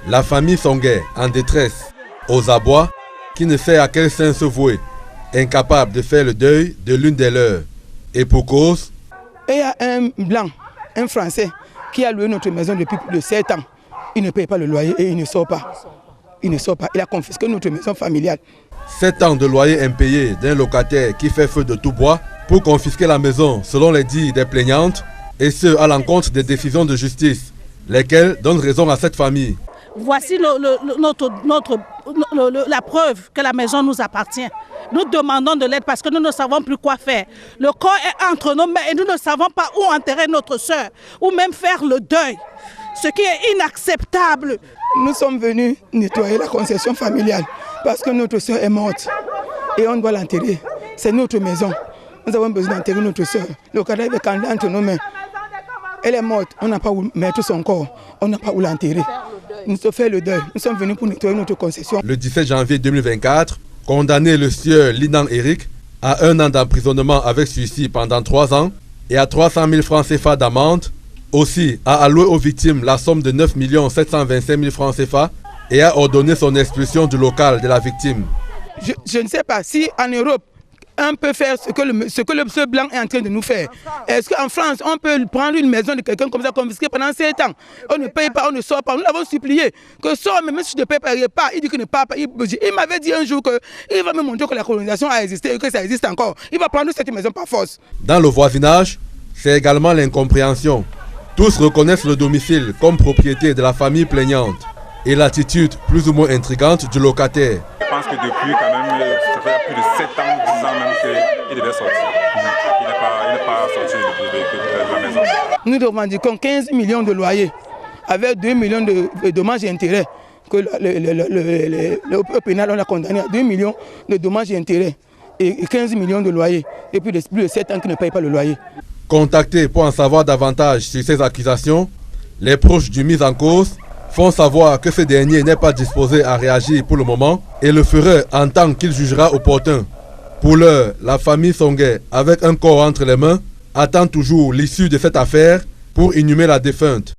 La famille Songué, en détresse, aux abois, qui ne sait à quel sein se vouer, incapable de faire le deuil de l'une des leurs. Et pour cause, il y a un blanc, un Français, qui a loué notre maison depuis plus de 7 ans. Il ne paye pas le loyer et il ne sort pas. Il ne sort pas. Il a confisqué notre maison familiale. 7 ans de loyer impayé d'un locataire qui fait feu de tout bois pour confisquer la maison selon les dires des plaignantes, et ce à l'encontre des décisions de justice, lesquelles donnent raison à cette famille. Voici la preuve que la maison nous appartient. Nous demandons de l'aide parce que nous ne savons plus quoi faire. Le corps est entre nos mains et nous ne savons pas où enterrer notre soeur ou même faire le deuil, ce qui est inacceptable. Nous sommes venus nettoyer la concession familiale parce que notre soeur est morte et on doit l'enterrer. C'est notre maison. Nous avons besoin d'enterrer notre soeur. Le cadavre est entre nos mains. Elle est morte, on n'a pas où mettre son corps, on n'a pas où l'enterrer. Nous sommes fait le deuil, nous sommes venus pour nettoyer notre concession. Le 17 janvier 2024, condamné le sieur Linan Eric à 1 an d'emprisonnement avec sursis pendant 3 ans et à 300 000 francs CFA d'amende, aussi a alloué aux victimes la somme de 9 725 000 francs CFA et a ordonné son expulsion du local de la victime. Je ne sais pas si en Europe, on peut faire ce que ce blanc est en train de nous faire. Est-ce qu'en France, on peut prendre une maison de quelqu'un comme ça, confisquer pendant 7 ans? On ne paye pas, on ne sort pas. Nous l'avons supplié que sort, mais même si je ne paye pas, il repart. Il dit qu'il ne part pas. Il m'avait dit un jour qu'il va me montrer que la colonisation a existé et que ça existe encore. Il va prendre cette maison par force. Dans le voisinage, c'est également l'incompréhension. Tous reconnaissent le domicile comme propriété de la famille plaignante et l'attitude plus ou moins intrigante du locataire. Je pense que depuis quand même, ça fait plus de 7 ans, 10 ans même qu'il devait sortir. Il n'est pas sorti de la maison. Nous revendiquons 15 millions de loyers avec 2 millions de dommages et intérêts. Que le pénal on a condamné à 2 millions de dommages et intérêts et 15 millions de loyers. Et puis plus de 7 ans qui ne payent pas le loyer. Contactés pour en savoir davantage sur ces accusations, les proches du mis en cause font savoir que ce dernier n'est pas disposé à réagir pour le moment et le ferait en tant qu'il jugera opportun. Pour l'heure, la famille Songué, avec un corps entre les mains, attend toujours l'issue de cette affaire pour inhumer la défunte.